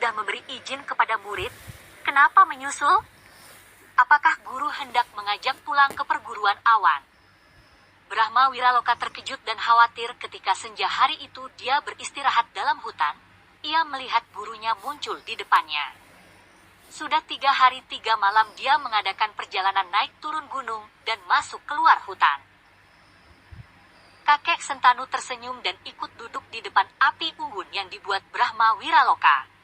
sudah memberi izin kepada murid, kenapa menyusul? Apakah guru hendak mengajak pulang ke perguruan awan? Brahma Wiraloka terkejut dan khawatir ketika senja hari itu dia beristirahat dalam hutan. Ia melihat gurunya muncul di depannya. Sudah 3 hari 3 malam dia mengadakan perjalanan naik turun gunung dan masuk keluar hutan. Kakek Sentanu tersenyum dan ikut duduk di depan api unggun yang dibuat Brahma Wiraloka.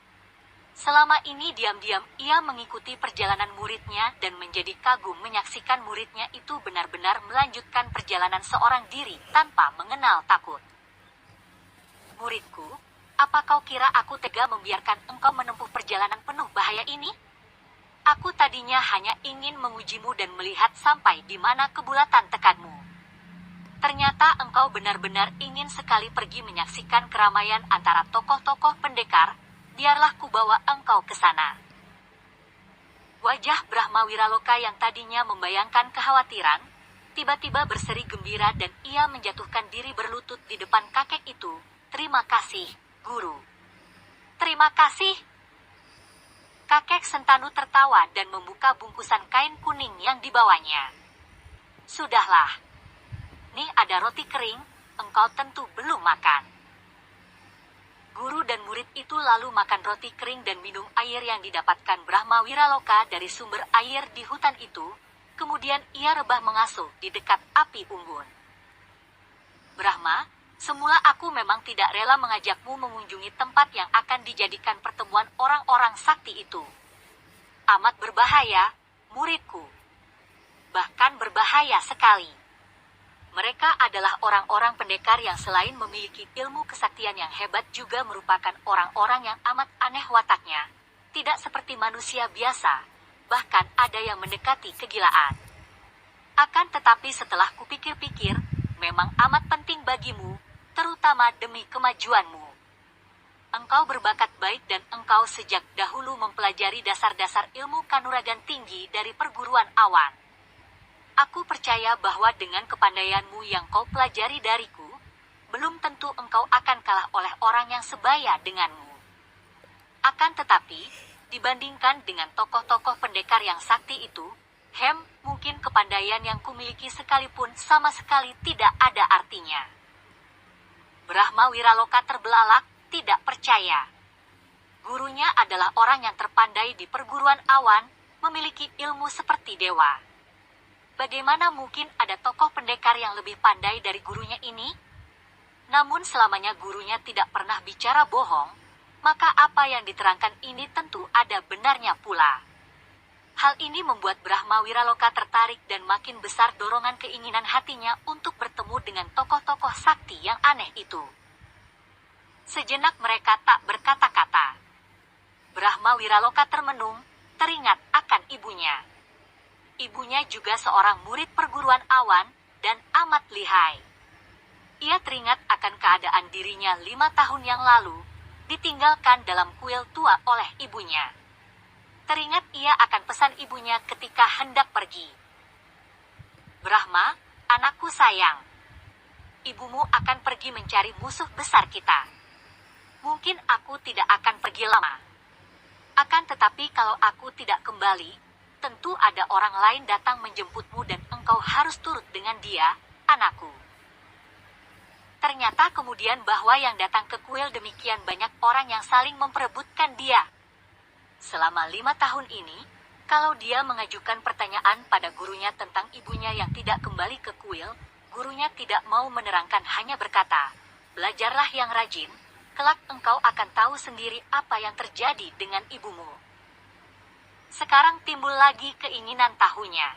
Selama ini diam-diam ia mengikuti perjalanan muridnya dan menjadi kagum menyaksikan muridnya itu benar-benar melanjutkan perjalanan seorang diri tanpa mengenal takut. Muridku, apa kau kira aku tega membiarkan engkau menempuh perjalanan penuh bahaya ini? Aku tadinya hanya ingin mengujimu dan melihat sampai di mana kebulatan tekadmu. Ternyata engkau benar-benar ingin sekali pergi menyaksikan keramaian antara tokoh-tokoh pendekar. Biarlah kubawa engkau ke sana. Wajah Brahma Wiraloka yang tadinya membayangkan kekhawatiran, tiba-tiba berseri gembira dan ia menjatuhkan diri berlutut di depan kakek itu. Terima kasih, guru. Terima kasih. Kakek Sentanu tertawa dan membuka bungkusan kain kuning yang dibawanya. Sudahlah. Nih ada roti kering, engkau tentu belum makan. Guru dan murid itu lalu makan roti kering dan minum air yang didapatkan Brahma Wiraloka dari sumber air di hutan itu. Kemudian ia rebah mengasuh di dekat api unggun. Brahma, semula aku memang tidak rela mengajakmu mengunjungi tempat yang akan dijadikan pertemuan orang-orang sakti itu. Amat berbahaya, muridku. Bahkan berbahaya sekali. Mereka adalah orang-orang pendekar yang selain memiliki ilmu kesaktian yang hebat juga merupakan orang-orang yang amat aneh wataknya. Tidak seperti manusia biasa, bahkan ada yang mendekati kegilaan. Akan tetapi setelah kupikir-pikir, memang amat penting bagimu, terutama demi kemajuanmu. Engkau berbakat baik dan engkau sejak dahulu mempelajari dasar-dasar ilmu kanuragan tinggi dari perguruan awan. Aku percaya bahwa dengan kepandaianmu yang kau pelajari dariku, belum tentu engkau akan kalah oleh orang yang sebaya denganmu. Akan tetapi, dibandingkan dengan tokoh-tokoh pendekar yang sakti itu, mungkin kepandaian yang kumiliki sekalipun sama sekali tidak ada artinya. Brahma Wiraloka terbelalak, tidak percaya. Gurunya adalah orang yang terpandai di perguruan awan, memiliki ilmu seperti dewa. Bagaimana mungkin ada tokoh pendekar yang lebih pandai dari gurunya ini? Namun selamanya gurunya tidak pernah bicara bohong, maka apa yang diterangkan ini tentu ada benarnya pula. Hal ini membuat Brahma Wiraloka tertarik dan makin besar dorongan keinginan hatinya untuk bertemu dengan tokoh-tokoh sakti yang aneh itu. Sejenak mereka tak berkata-kata. Brahma Wiraloka termenung, teringat akan ibunya. Ibunya juga seorang murid perguruan awan, dan amat lihai. Ia teringat akan keadaan dirinya 5 tahun yang lalu, ditinggalkan dalam kuil tua oleh ibunya. Teringat ia akan pesan ibunya ketika hendak pergi. Brahma, anakku sayang. Ibumu akan pergi mencari musuh besar kita. Mungkin aku tidak akan pergi lama. Akan tetapi kalau aku tidak kembali, tentu ada orang lain datang menjemputmu dan engkau harus turut dengan dia, anakku. Ternyata kemudian bahwa yang datang ke kuil demikian banyak orang yang saling memperebutkan dia. Selama 5 tahun ini, kalau dia mengajukan pertanyaan pada gurunya tentang ibunya yang tidak kembali ke kuil, gurunya tidak mau menerangkan, hanya berkata, belajarlah yang rajin, kelak engkau akan tahu sendiri apa yang terjadi dengan ibumu. Sekarang timbul lagi keinginan tahunya.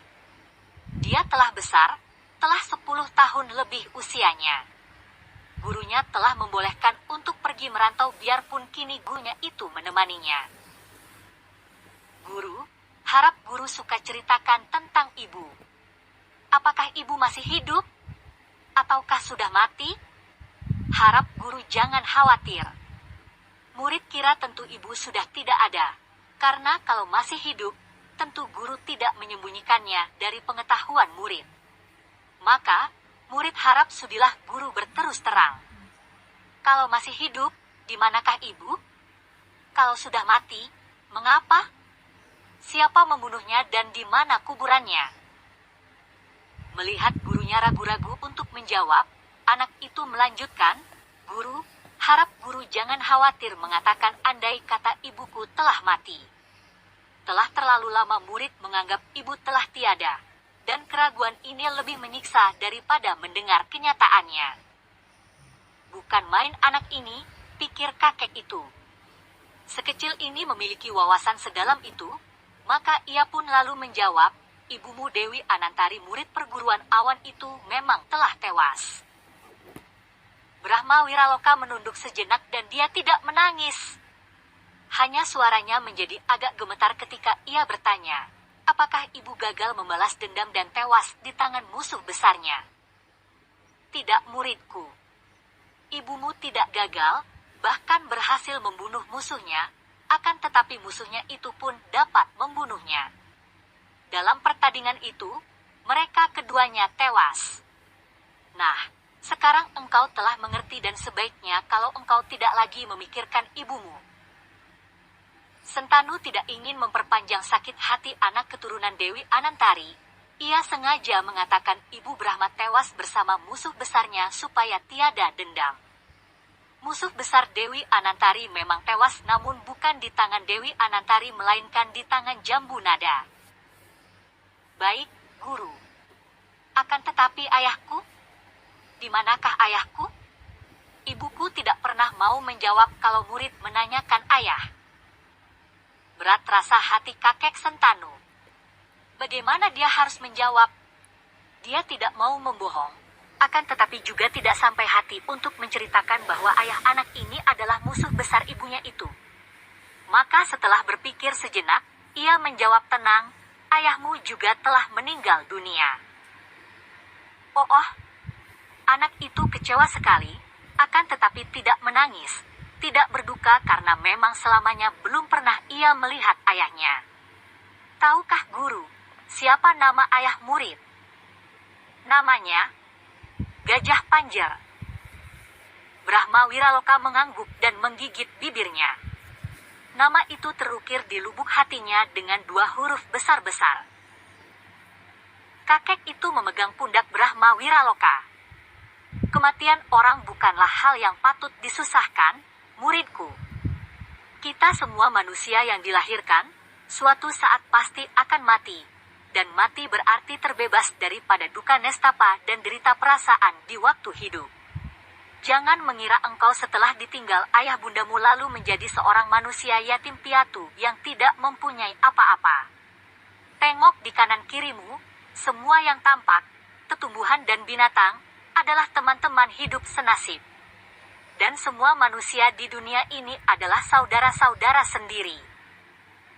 Dia telah besar, telah 10 tahun lebih usianya. Gurunya telah membolehkan untuk pergi merantau biarpun kini gurunya itu menemaninya. Guru, harap guru suka ceritakan tentang ibu. Apakah ibu masih hidup? Ataukah sudah mati? Harap guru jangan khawatir. Murid kira tentu ibu sudah tidak ada. Karena kalau masih hidup, tentu guru tidak menyembunyikannya dari pengetahuan murid. Maka, murid harap sudilah guru berterus terang. Kalau masih hidup, di manakah ibu? kalau sudah mati, mengapa? Siapa membunuhnya dan di mana kuburannya? Melihat gurunya ragu-ragu untuk menjawab, anak itu melanjutkan, "Guru, harap guru jangan khawatir mengatakan andai kata ibuku telah mati. Telah terlalu lama murid menganggap ibu telah tiada, dan keraguan ini lebih menyiksa daripada mendengar kenyataannya." Bukan main anak ini, pikir kakek itu. Sekecil ini memiliki wawasan sedalam itu, maka ia pun lalu menjawab, "Ibumu Dewi Anantari murid perguruan awan itu memang telah tewas." Brahma Wiraloka menunduk sejenak dan dia tidak menangis. Hanya suaranya menjadi agak gemetar ketika ia bertanya, "Apakah ibu gagal membalas dendam dan tewas di tangan musuh besarnya?" "Tidak muridku. Ibumu tidak gagal, bahkan berhasil membunuh musuhnya, akan tetapi musuhnya itu pun dapat membunuhnya. Dalam pertandingan itu, mereka keduanya tewas. Nah, sekarang engkau telah mengerti dan sebaiknya kalau engkau tidak lagi memikirkan ibumu." Sentanu tidak ingin memperpanjang sakit hati anak keturunan Dewi Anantari. Ia sengaja mengatakan ibu Brahma tewas bersama musuh besarnya supaya tiada dendam. Musuh besar Dewi Anantari memang tewas namun bukan di tangan Dewi Anantari melainkan di tangan Jambu Nada. "Baik, guru. Akan tetapi ayahku? Di manakah ayahku?" Ibuku tidak pernah mau menjawab kalau murid menanyakan ayah. Berat rasa hati kakek Sentanu. Bagaimana dia harus menjawab? Dia tidak mau membohong, akan tetapi juga tidak sampai hati untuk menceritakan bahwa ayah anak ini adalah musuh besar ibunya itu. Maka setelah berpikir sejenak, ia menjawab tenang, "Ayahmu juga telah meninggal dunia." Oh, anak itu kecewa sekali, akan tetapi tidak menangis, tidak berduka karena memang selamanya belum pernah ia melihat ayahnya. "Tahukah guru, siapa nama ayah murid?" "Namanya Gajah Panjar." Brahma Wiraloka mengangguk dan menggigit bibirnya. Nama itu terukir di lubuk hatinya dengan 2 huruf besar-besar. Kakek itu memegang pundak Brahma Wiraloka. "Kematian orang bukanlah hal yang patut disusahkan, muridku. Kita semua manusia yang dilahirkan, suatu saat pasti akan mati. Dan mati berarti terbebas daripada duka nestapa dan derita perasaan di waktu hidup. Jangan mengira engkau setelah ditinggal ayah bundamu lalu menjadi seorang manusia yatim piatu yang tidak mempunyai apa-apa. Tengok di kanan kirimu, semua yang tampak, tumbuhan dan binatang, adalah teman-teman hidup senasib. Dan semua manusia di dunia ini adalah saudara-saudara sendiri.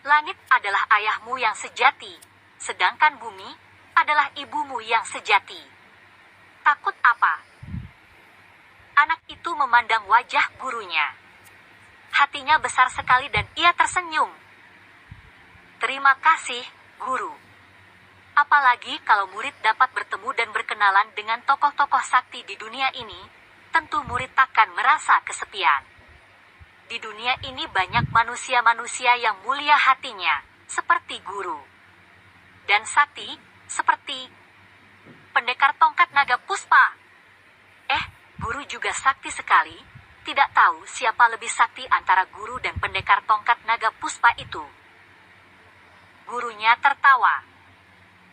Langit adalah ayahmu yang sejati, sedangkan bumi adalah ibumu yang sejati. Takut apa?" Anak itu memandang wajah gurunya. Hatinya besar sekali dan ia tersenyum. "Terima kasih, guru. Apalagi kalau murid dapat bertemu dan berkenalan dengan tokoh-tokoh sakti di dunia ini, tentu murid takkan merasa kesepian. Di dunia ini banyak manusia-manusia yang mulia hatinya, seperti guru. Dan sakti, seperti pendekar tongkat naga puspa. Guru juga sakti sekali. Tidak tahu siapa lebih sakti antara guru dan pendekar tongkat naga puspa itu." Gurunya tertawa.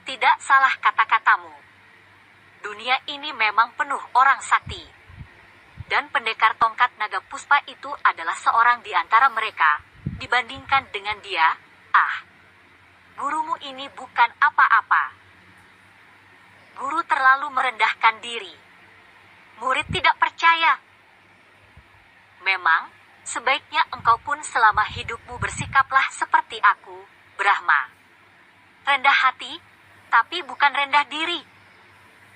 "Tidak salah kata-katamu. Dunia ini memang penuh orang sakti. Dan pendekar tongkat naga puspa itu adalah seorang di antara mereka. Dibandingkan dengan dia, gurumu ini bukan apa-apa. Guru terlalu merendahkan diri." Murid tidak percaya. "Memang, sebaiknya engkau pun selama hidupmu bersikaplah seperti aku, Brahma. Rendah hati, tapi bukan rendah diri.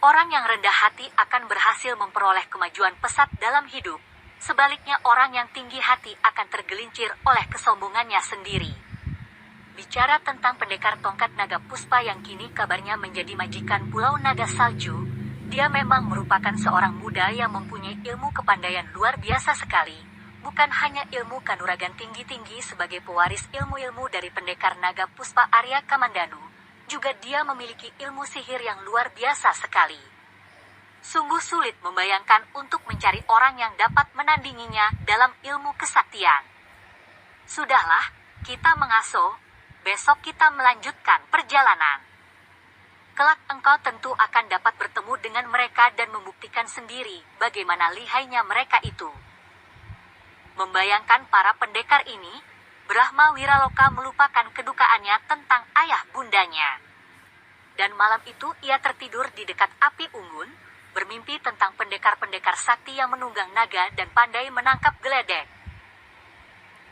Orang yang rendah hati akan berhasil memperoleh kemajuan pesat dalam hidup. Sebaliknya orang yang tinggi hati akan tergelincir oleh kesombongannya sendiri." Bicara tentang pendekar tongkat naga puspa yang kini kabarnya menjadi majikan Pulau Naga Salju, dia memang merupakan seorang muda yang mempunyai ilmu kepandaian luar biasa sekali, bukan hanya ilmu kanuragan tinggi-tinggi sebagai pewaris ilmu-ilmu dari pendekar naga Puspa Arya Kamandanu, juga dia memiliki ilmu sihir yang luar biasa sekali. Sungguh sulit membayangkan untuk mencari orang yang dapat menandinginya dalam ilmu kesaktian. Sudahlah, kita mengasuh, besok kita melanjutkan perjalanan. Kelak engkau tentu akan dapat bertemu dengan mereka dan membuktikan sendiri bagaimana lihainya mereka itu. Membayangkan para pendekar ini, Brahma Wiraloka melupakan kedukaannya tentang ayah bundanya. Dan malam itu ia tertidur di dekat api unggun, bermimpi tentang pendekar-pendekar sakti yang menunggang naga dan pandai menangkap geledek.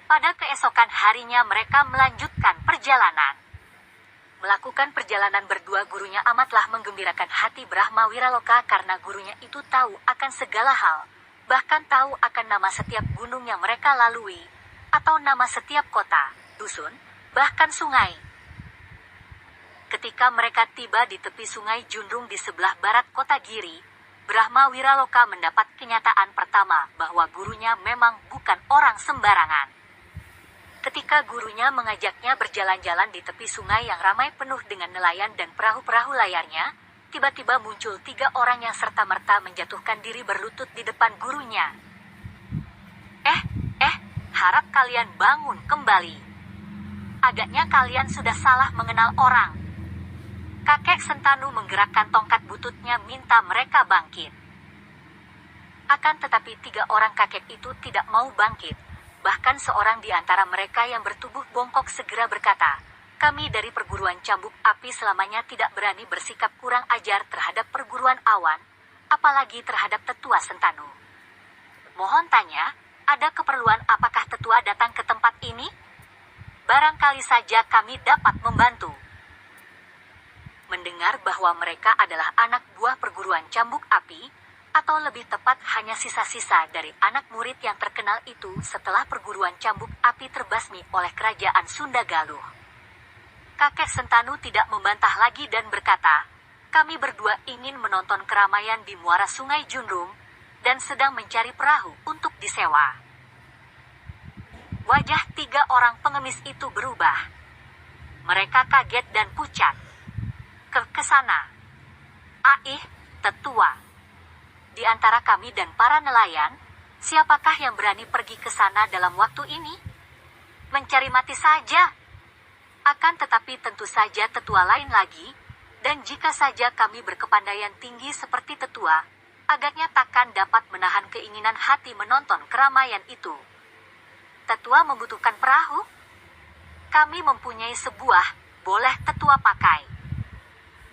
Pada keesokan harinya mereka melanjutkan perjalanan. Melakukan perjalanan berdua gurunya amatlah menggembirakan hati Brahma Wiraloka karena gurunya itu tahu akan segala hal, bahkan tahu akan nama setiap gunung yang mereka lalui, atau nama setiap kota, dusun, bahkan sungai. Ketika mereka tiba di tepi sungai Jundrung di sebelah barat kota Giri, Brahma Wiraloka mendapat kenyataan pertama bahwa gurunya memang bukan orang sembarangan. Ketika gurunya mengajaknya berjalan-jalan di tepi sungai yang ramai penuh dengan nelayan dan perahu-perahu layarnya, tiba-tiba muncul 3 orang yang serta-merta menjatuhkan diri berlutut di depan gurunya. Harap kalian bangun kembali. Agaknya kalian sudah salah mengenal orang. Kakek Sentanu menggerakkan tongkat bututnya minta mereka bangkit. Akan tetapi 3 orang kakek itu tidak mau bangkit. Bahkan seorang di antara mereka yang bertubuh bongkok segera berkata, "Kami dari perguruan Cambuk Api selamanya tidak berani bersikap kurang ajar terhadap perguruan awan, apalagi terhadap Tetua Sentanu. Mohon tanya, ada keperluan apakah Tetua datang ke tempat ini? Barangkali saja kami dapat membantu." Mendengar bahwa mereka adalah anak buah perguruan Cambuk Api, atau lebih tepat hanya sisa-sisa dari anak murid yang terkenal itu setelah perguruan Cambuk Api terbasmi oleh kerajaan Sunda Galuh. Kakek Sentanu tidak membantah lagi dan berkata, "Kami berdua ingin menonton keramaian di muara sungai Jundrung, dan sedang mencari perahu untuk disewa." Wajah 3 orang pengemis itu berubah. Mereka kaget dan pucat. Ke sana. Tetua. Di antara kami dan para nelayan, siapakah yang berani pergi ke sana dalam waktu ini? Mencari mati saja. Akan tetapi tentu saja tetua lain lagi, dan jika saja kami berkepandaian tinggi seperti tetua, agaknya takkan dapat menahan keinginan hati menonton keramaian itu. Tetua membutuhkan perahu? Kami mempunyai sebuah, boleh tetua pakai.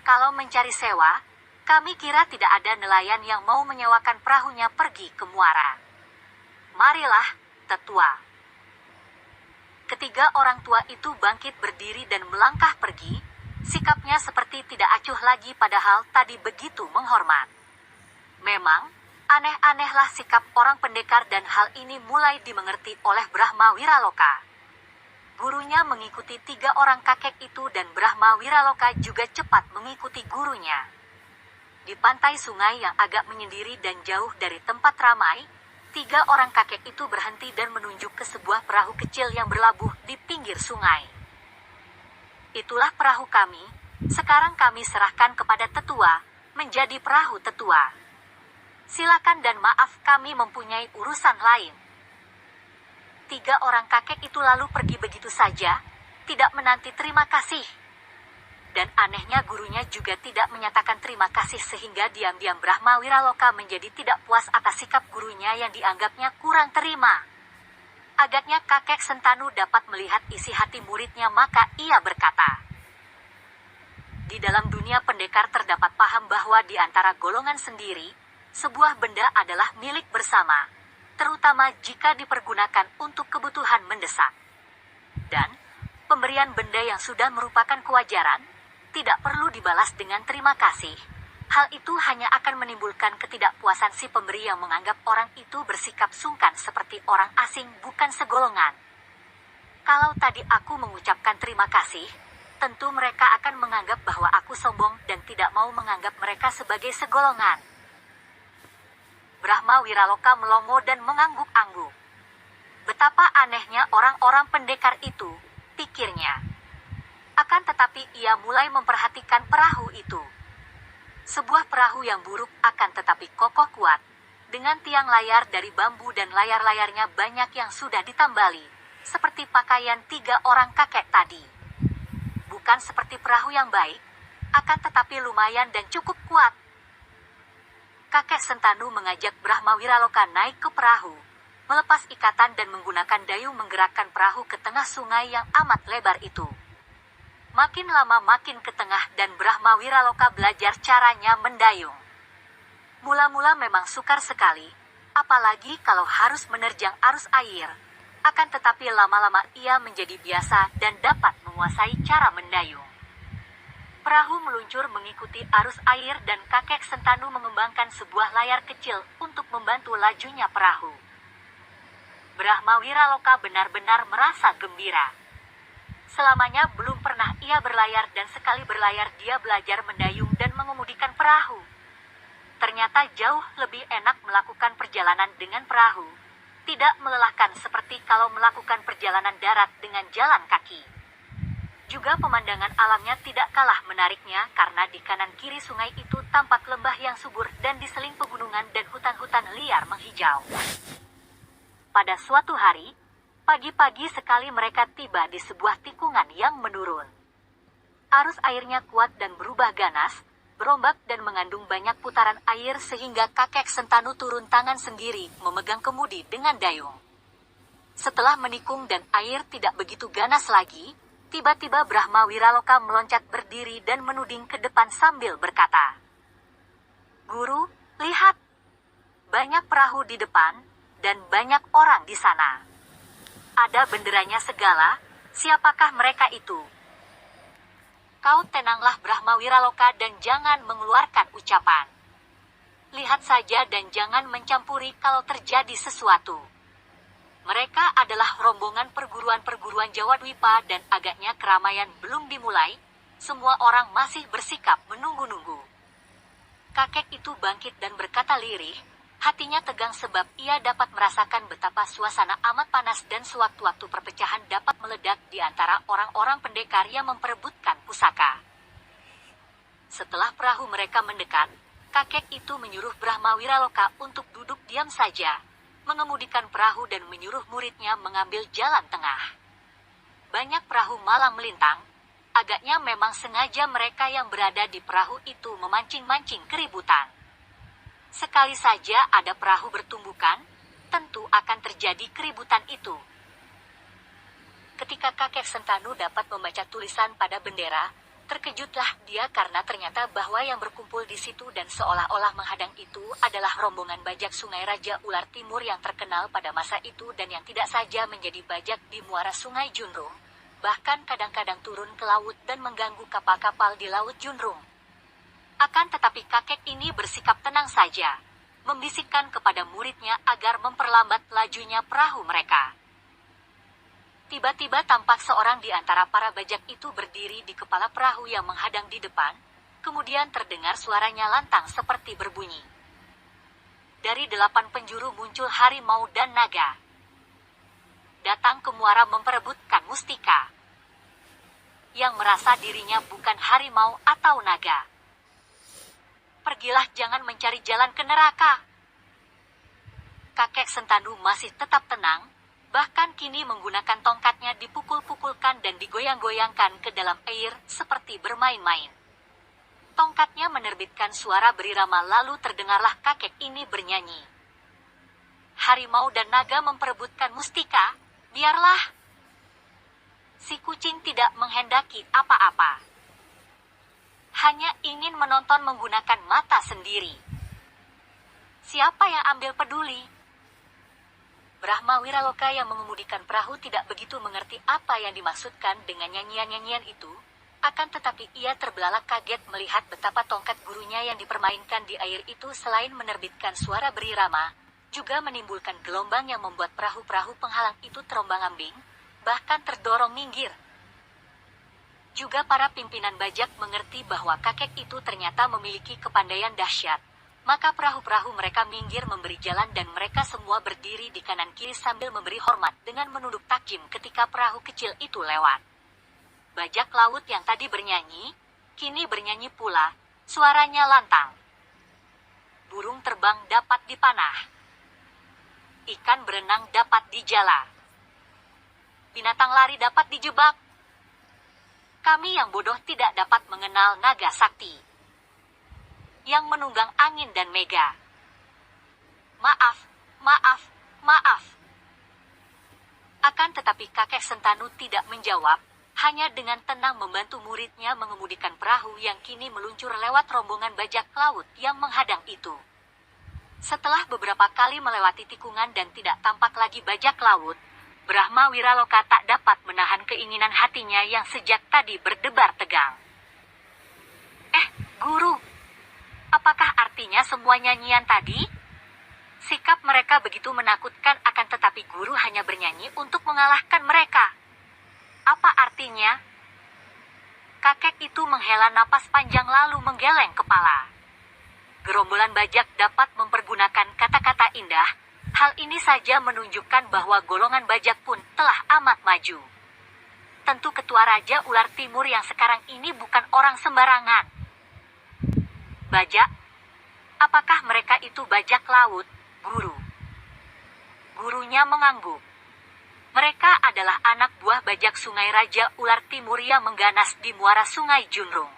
Kalau mencari sewa, kami kira tidak ada nelayan yang mau menyewakan perahunya pergi ke muara. Marilah, tetua. Ketiga orang tua itu bangkit berdiri dan melangkah pergi, sikapnya seperti tidak acuh lagi padahal tadi begitu menghormat. Memang, aneh-anehlah sikap orang pendekar dan hal ini mulai dimengerti oleh Brahma Wiraloka. Gurunya mengikuti 3 orang kakek itu dan Brahma Wiraloka juga cepat mengikuti gurunya. Di pantai sungai yang agak menyendiri dan jauh dari tempat ramai, 3 orang kakek itu berhenti dan menunjuk ke sebuah perahu kecil yang berlabuh di pinggir sungai. "Itulah perahu kami, sekarang kami serahkan kepada tetua, menjadi perahu tetua. Silakan dan maaf kami mempunyai urusan lain." 3 orang kakek itu lalu pergi begitu saja, tidak menanti terima kasih. Dan anehnya gurunya juga tidak menyatakan terima kasih sehingga diam-diam Brahma Wiraloka menjadi tidak puas atas sikap gurunya yang dianggapnya kurang terima. Agaknya kakek Sentanu dapat melihat isi hati muridnya maka ia berkata, "Di dalam dunia pendekar terdapat paham bahwa di antara golongan sendiri, sebuah benda adalah milik bersama, terutama jika dipergunakan untuk kebutuhan mendesak. Dan, pemberian benda yang sudah merupakan kewajaran, tidak perlu dibalas dengan terima kasih. Hal itu hanya akan menimbulkan ketidakpuasan si pemberi yang menganggap orang itu bersikap sungkan seperti orang asing bukan segolongan. Kalau tadi aku mengucapkan terima kasih, tentu mereka akan menganggap bahwa aku sombong dan tidak mau menganggap mereka sebagai segolongan." Brahma Wiraloka melongo dan mengangguk-angguk. Betapa anehnya orang-orang pendekar itu, pikirnya. Akan tetapi ia mulai memperhatikan perahu itu. Sebuah perahu yang buruk akan tetapi kokoh kuat, dengan tiang layar dari bambu dan layar-layarnya banyak yang sudah ditambali, seperti pakaian 3 orang kakek tadi. Bukan seperti perahu yang baik, akan tetapi lumayan dan cukup kuat. Kakek Sentanu mengajak Brahma Wiraloka naik ke perahu, melepas ikatan dan menggunakan dayung menggerakkan perahu ke tengah sungai yang amat lebar itu. Makin lama makin ke tengah dan Brahma Wiraloka belajar caranya mendayung. Mula-mula memang sukar sekali, apalagi kalau harus menerjang arus air. Akan tetapi lama-lama ia menjadi biasa dan dapat menguasai cara mendayung. Perahu meluncur mengikuti arus air dan kakek Sentanu mengembangkan sebuah layar kecil untuk membantu lajunya perahu. Brahma Wiraloka benar-benar merasa gembira. Selamanya belum pernah ia berlayar dan sekali berlayar dia belajar mendayung dan mengemudikan perahu. Ternyata jauh lebih enak melakukan perjalanan dengan perahu. Tidak melelahkan seperti kalau melakukan perjalanan darat dengan jalan kaki. Juga pemandangan alamnya tidak kalah menariknya karena di kanan kiri sungai itu tampak lembah yang subur dan diseling pegunungan dan hutan-hutan liar menghijau. Pada suatu hari, pagi-pagi sekali mereka tiba di sebuah tikungan yang menurun. Arus airnya kuat dan berubah ganas, berombak dan mengandung banyak putaran air sehingga kakek Sentanu turun tangan sendiri memegang kemudi dengan dayung. Setelah menikung dan air tidak begitu ganas lagi, tiba-tiba Brahma Wiraloka meloncat berdiri dan menuding ke depan sambil berkata, "Guru, lihat! Banyak perahu di depan, dan banyak orang di sana. Ada benderanya segala, siapakah mereka itu?" "Kau tenanglah Brahma Wiraloka dan jangan mengeluarkan ucapan. Lihat saja dan jangan mencampuri kalau terjadi sesuatu. Mereka adalah rombongan perguruan-perguruan Jawa Dwipa dan agaknya keramaian belum dimulai, semua orang masih bersikap menunggu-nunggu." Kakek itu bangkit dan berkata lirih, hatinya tegang sebab ia dapat merasakan betapa suasana amat panas dan sewaktu-waktu perpecahan dapat meledak di antara orang-orang pendekar yang memperebutkan pusaka. Setelah perahu mereka mendekat, kakek itu menyuruh Brahma Wiraloka untuk duduk diam saja, mengemudikan perahu dan menyuruh muridnya mengambil jalan tengah. Banyak perahu malang melintang, agaknya memang sengaja mereka yang berada di perahu itu memancing-mancing keributan. Sekali saja ada perahu bertumbukan, tentu akan terjadi keributan itu. Ketika kakek Sentanu dapat membaca tulisan pada bendera, terkejutlah dia karena ternyata bahwa yang berkumpul di situ dan seolah-olah menghadang itu adalah rombongan bajak Sungai Raja Ular Timur yang terkenal pada masa itu dan yang tidak saja menjadi bajak di muara Sungai Junrung, bahkan kadang-kadang turun ke laut dan mengganggu kapal-kapal di Laut Junrung. Akan tetapi kakek ini bersikap tenang saja, membisikkan kepada muridnya agar memperlambat lajunya perahu mereka. Tiba-tiba tampak seorang di antara para bajak itu berdiri di kepala perahu yang menghadang di depan, kemudian terdengar suaranya lantang seperti berbunyi. Dari 8 penjuru muncul harimau dan naga. Datang ke muara memperebutkan mustika. Yang merasa dirinya bukan harimau atau naga. Pergilah, jangan mencari jalan ke neraka. Kakek Sentanu masih tetap tenang, bahkan kini menggunakan tongkatnya dipukul-pukulkan dan digoyang-goyangkan ke dalam air seperti bermain-main. Tongkatnya menerbitkan suara berirama lalu terdengarlah kakek ini bernyanyi. Harimau dan naga memperebutkan mustika, biarlah. Si kucing tidak menghendaki apa-apa. Hanya ingin menonton menggunakan mata sendiri. Siapa yang ambil peduli? Brahma Wiraloka yang mengemudikan perahu tidak begitu mengerti apa yang dimaksudkan dengan nyanyian-nyanyian itu, akan tetapi ia terbelalak kaget melihat betapa tongkat gurunya yang dipermainkan di air itu selain menerbitkan suara berirama, juga menimbulkan gelombang yang membuat perahu-perahu penghalang itu terombang-ambing, bahkan terdorong minggir. Juga para pimpinan bajak mengerti bahwa kakek itu ternyata memiliki kepandaian dahsyat, Maka perahu-perahu mereka minggir memberi jalan dan mereka semua berdiri di kanan kiri sambil memberi hormat dengan menunduk takjim ketika perahu kecil itu lewat. Bajak laut yang tadi bernyanyi, kini bernyanyi pula, suaranya lantang. Burung terbang dapat dipanah. Ikan berenang dapat dijala. Binatang lari dapat dijebak. Kami yang bodoh tidak dapat mengenal naga sakti yang menunggang angin dan mega. Maaf, maaf, maaf. Akan tetapi kakek Sentanu tidak menjawab, hanya dengan tenang membantu muridnya mengemudikan perahu yang kini meluncur lewat rombongan bajak laut yang menghadang itu. Setelah beberapa kali melewati tikungan dan tidak tampak lagi bajak laut, Brahma Wiraloka tak dapat menahan keinginan hatinya yang sejak tadi berdebar tegang. Guru, apakah artinya semua nyanyian tadi? Sikap mereka begitu menakutkan, akan tetapi guru hanya bernyanyi untuk mengalahkan mereka. Apa artinya? Kakek itu menghela napas panjang lalu menggeleng kepala. Gerombolan bajak dapat mempergunakan kata-kata indah. Hal ini saja menunjukkan bahwa golongan bajak pun telah amat maju. Tentu ketua Raja Ular Timur yang sekarang ini bukan orang sembarangan. Bajak? Apakah mereka itu bajak laut, guru? Gurunya mengangguk. Mereka adalah anak buah bajak sungai Raja Ular Timur yang mengganas di muara sungai Junrung.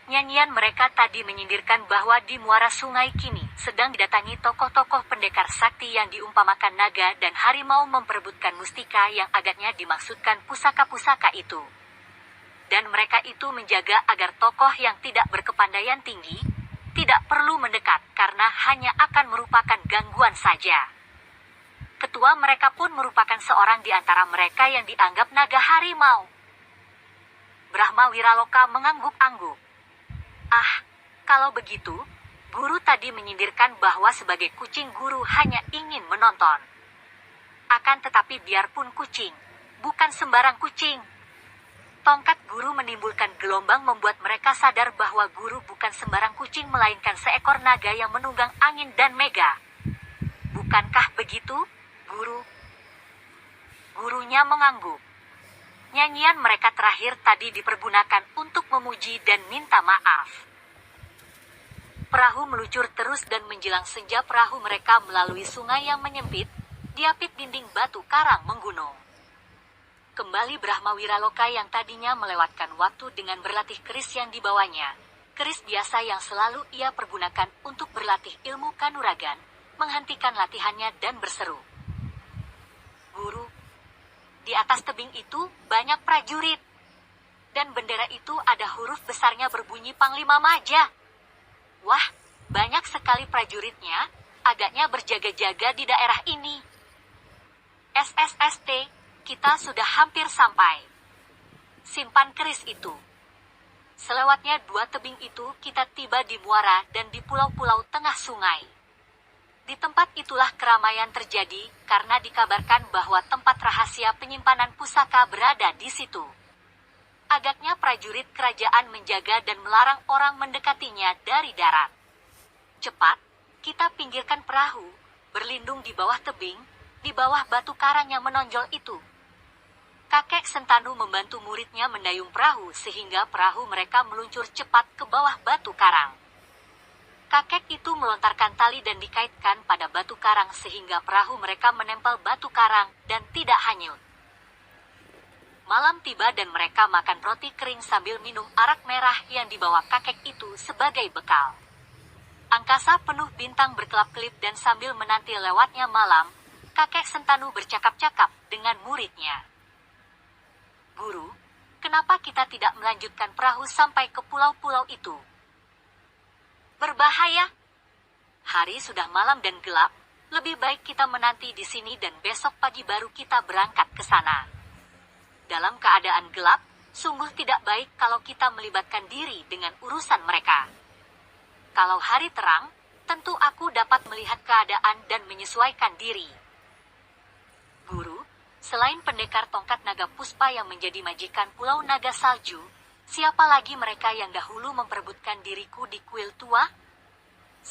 Nyanyian mereka tadi menyindirkan bahwa di muara sungai kini sedang didatangi tokoh-tokoh pendekar sakti yang diumpamakan naga dan harimau memperebutkan mustika yang agaknya dimaksudkan pusaka-pusaka itu. Dan mereka itu menjaga agar tokoh yang tidak berkepandaian tinggi tidak perlu mendekat karena hanya akan merupakan gangguan saja. Ketua mereka pun merupakan seorang di antara mereka yang dianggap naga harimau. Brahma Wiraloka mengangguk-angguk. Kalau begitu, guru tadi menyindirkan bahwa sebagai kucing guru hanya ingin menonton. Akan tetapi biarpun kucing, bukan sembarang kucing. Tongkat guru menimbulkan gelombang membuat mereka sadar bahwa guru bukan sembarang kucing melainkan seekor naga yang menunggang angin dan mega. Bukankah begitu, guru? Gurunya mengangguk. Nyanyian mereka terakhir tadi dipergunakan untuk memuji dan minta maaf. Perahu meluncur terus dan menjelang senja perahu mereka melalui sungai yang menyempit, diapit dinding batu karang menggunung. Kembali Brahma Wiraloka yang tadinya melewatkan waktu dengan berlatih keris yang dibawanya, keris biasa yang selalu ia pergunakan untuk berlatih ilmu kanuragan, menghentikan latihannya dan berseru. Guru, di atas tebing itu banyak prajurit. Dan bendera itu ada huruf besarnya berbunyi Panglima Maja. Wah, banyak sekali prajuritnya, agaknya berjaga-jaga di daerah ini. SSST, kita sudah hampir sampai. Simpan keris itu. Selewatnya 2 tebing itu kita tiba di muara dan di pulau-pulau tengah sungai. Di tempat itulah keramaian terjadi karena dikabarkan bahwa tempat rahasia penyimpanan pusaka berada di situ. Agaknya prajurit kerajaan menjaga dan melarang orang mendekatinya dari darat. Cepat, kita pinggirkan perahu, berlindung di bawah tebing, di bawah batu karang yang menonjol itu. Kakek Sentanu membantu muridnya mendayung perahu sehingga perahu mereka meluncur cepat ke bawah batu karang. Kakek itu melontarkan tali dan dikaitkan pada batu karang sehingga perahu mereka menempel batu karang dan tidak hanyut. Malam tiba dan mereka makan roti kering sambil minum arak merah yang dibawa kakek itu sebagai bekal. Angkasa penuh bintang berkelap-kelip dan sambil menanti lewatnya malam, kakek Sentanu bercakap-cakap dengan muridnya. Guru, kenapa kita tidak melanjutkan perahu sampai ke pulau-pulau itu? Berbahaya. Hari sudah malam dan gelap, lebih baik kita menanti di sini dan besok pagi baru kita berangkat ke sana. Dalam keadaan gelap, sungguh tidak baik kalau kita melibatkan diri dengan urusan mereka. Kalau hari terang, tentu aku dapat melihat keadaan dan menyesuaikan diri. Guru, selain pendekar tongkat naga puspa yang menjadi majikan Pulau Naga Salju, siapa lagi mereka yang dahulu memperebutkan diriku di kuil tua?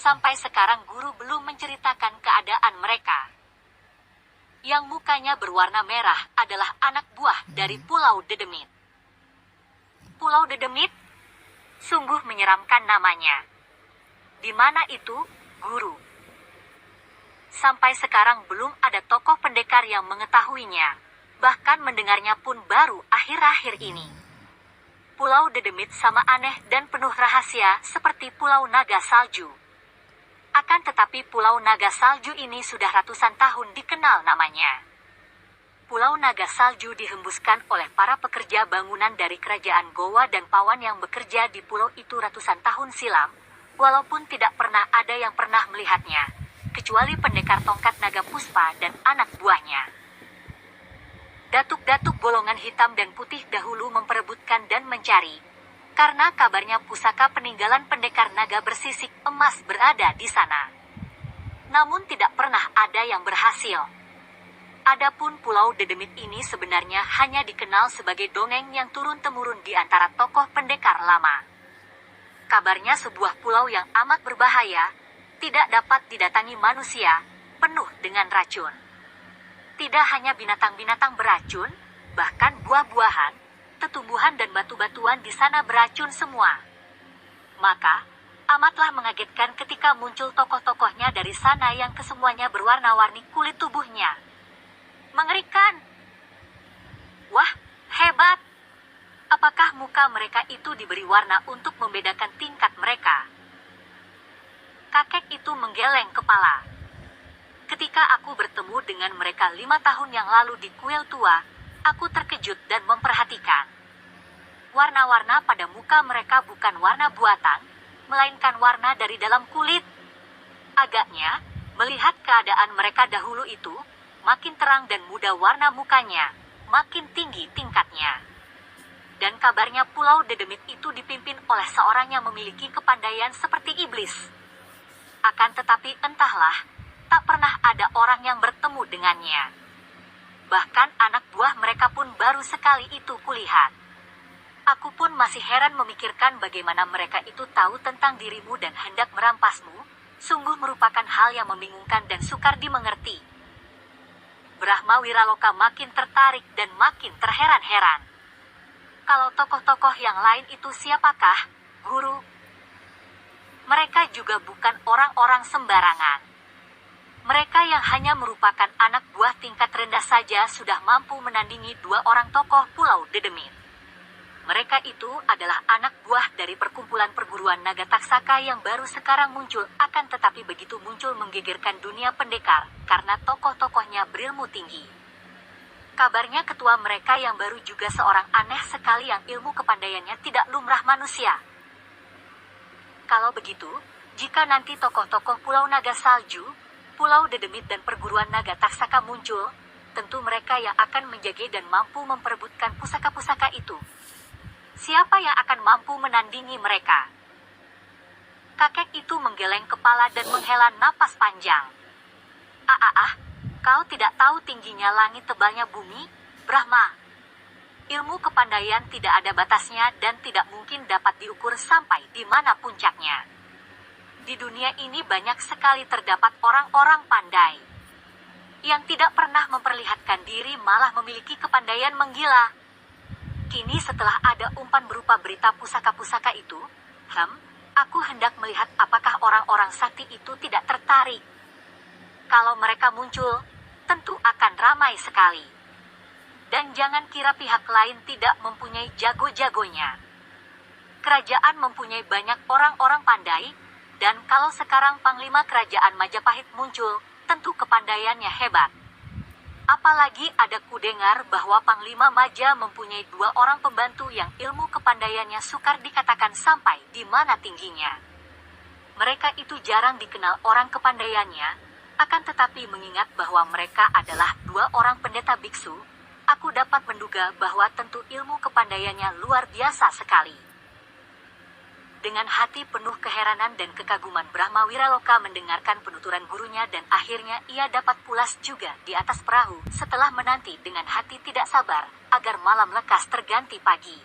Sampai sekarang guru belum menceritakan keadaan mereka. Yang mukanya berwarna merah adalah anak buah dari Pulau Dedemit. Pulau Dedemit? Sungguh menyeramkan namanya. Di mana itu, guru? Sampai sekarang belum ada tokoh pendekar yang mengetahuinya. Bahkan mendengarnya pun baru akhir-akhir ini. Pulau Dedemit sama aneh dan penuh rahasia seperti Pulau Naga Salju. Akan tetapi Pulau Naga Salju ini sudah ratusan tahun dikenal namanya. Pulau Naga Salju dihembuskan oleh para pekerja bangunan dari kerajaan Gowa dan Pawan yang bekerja di pulau itu ratusan tahun silam, walaupun tidak pernah ada yang pernah melihatnya, kecuali pendekar tongkat naga Puspa dan anak buahnya. Datuk-datuk golongan hitam dan putih dahulu memperebutkan dan mencari, karena kabarnya pusaka peninggalan pendekar naga bersisik emas berada di sana. Namun tidak pernah ada yang berhasil. Adapun Pulau Dedemit ini sebenarnya hanya dikenal sebagai dongeng yang turun-temurun di antara tokoh pendekar lama. Kabarnya sebuah pulau yang amat berbahaya, tidak dapat didatangi manusia, penuh dengan racun. Tidak hanya binatang-binatang beracun, bahkan buah-buahan, tumbuhan dan batu-batuan di sana beracun semua. Maka, amatlah mengagetkan ketika muncul tokoh-tokohnya dari sana yang kesemuanya berwarna-warni kulit tubuhnya. Mengerikan! Wah, hebat! Apakah muka mereka itu diberi warna untuk membedakan tingkat mereka? Kakek itu menggeleng kepala. Ketika aku bertemu dengan mereka 5 tahun yang lalu di kuil tua, aku terkejut dan memperhatikan. Warna-warna pada muka mereka bukan warna buatan, melainkan warna dari dalam kulit. Agaknya, melihat keadaan mereka dahulu itu, makin terang dan muda warna mukanya, makin tinggi tingkatnya. Dan kabarnya Pulau Dedemit itu dipimpin oleh seorang yang memiliki kepandaian seperti iblis. Akan tetapi entahlah, tak pernah ada orang yang bertemu dengannya. Bahkan anak buah mereka pun baru sekali itu kulihat. Aku pun masih heran memikirkan bagaimana mereka itu tahu tentang dirimu dan hendak merampasmu, sungguh merupakan hal yang membingungkan dan sukar dimengerti. Brahma Wiraloka makin tertarik dan makin terheran-heran. Kalau tokoh-tokoh yang lain itu siapakah, guru? Mereka juga bukan orang-orang sembarangan. Mereka yang hanya merupakan anak buah tingkat rendah saja sudah mampu menandingi 2 orang tokoh Pulau Dedemit. Mereka itu adalah anak buah dari perkumpulan perguruan naga taksaka yang baru sekarang muncul, akan tetapi begitu muncul menggegerkan dunia pendekar, karena tokoh-tokohnya berilmu tinggi. Kabarnya ketua mereka yang baru juga seorang aneh sekali yang ilmu kepandaiannya tidak lumrah manusia. Kalau begitu, jika nanti tokoh-tokoh Pulau Naga Salju, Pulau Dedemit dan perguruan naga taksaka muncul, tentu mereka yang akan menjaga dan mampu memperebutkan pusaka-pusaka itu. Siapa yang akan mampu menandingi mereka? Kakek itu menggeleng kepala dan menghela napas panjang. Kau tidak tahu tingginya langit tebalnya bumi, Brahma. Ilmu kepandaian tidak ada batasnya dan tidak mungkin dapat diukur sampai di mana puncaknya. Di dunia ini banyak sekali terdapat orang-orang pandai yang tidak pernah memperlihatkan diri, malah memiliki kepandaian menggila. Kini setelah ada umpan berupa berita pusaka-pusaka itu, aku hendak melihat apakah orang-orang sakti itu tidak tertarik. Kalau mereka muncul, tentu akan ramai sekali. Dan jangan kira pihak lain tidak mempunyai jago-jagonya. Kerajaan mempunyai banyak orang-orang pandai, dan kalau sekarang Panglima Kerajaan Majapahit muncul, tentu kepandaiannya hebat. Apalagi ada kudengar bahwa Panglima Maja mempunyai 2 orang pembantu yang ilmu kepandaiannya sukar dikatakan sampai di mana tingginya. Mereka itu jarang dikenal orang kepandaiannya, akan tetapi mengingat bahwa mereka adalah 2 orang pendeta biksu, aku dapat menduga bahwa tentu ilmu kepandaiannya luar biasa sekali. Dengan hati penuh keheranan dan kekaguman, Brahma Wiraloka mendengarkan penuturan gurunya dan akhirnya ia dapat pulas juga di atas perahu setelah menanti dengan hati tidak sabar agar malam lekas terganti pagi.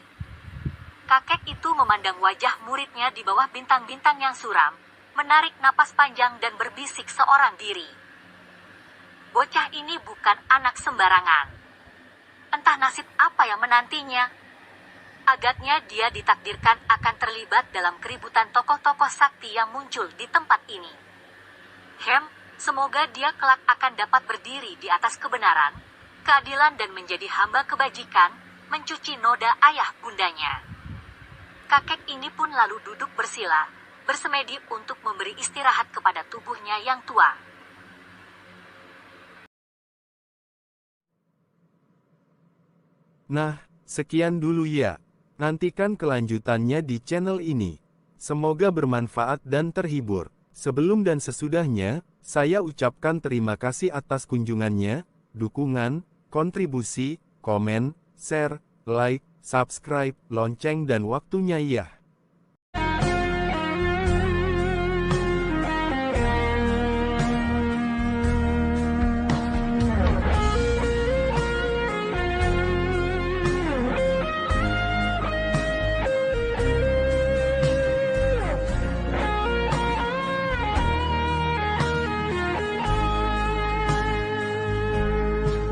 Kakek itu memandang wajah muridnya di bawah bintang-bintang yang suram, menarik napas panjang dan berbisik seorang diri. Bocah ini bukan anak sembarangan. Entah nasib apa yang menantinya. Agaknya dia ditakdirkan akan terlibat dalam keributan tokoh-tokoh sakti yang muncul di tempat ini. Semoga dia kelak akan dapat berdiri di atas kebenaran, keadilan dan menjadi hamba kebajikan, mencuci noda ayah bundanya. Kakek ini pun lalu duduk bersila, bersemedi untuk memberi istirahat kepada tubuhnya yang tua. Nah, sekian dulu ya. Nantikan kelanjutannya di channel ini. Semoga bermanfaat dan terhibur. Sebelum dan sesudahnya, saya ucapkan terima kasih atas kunjungannya, dukungan, kontribusi, komen, share, like, subscribe, lonceng dan waktunya ya.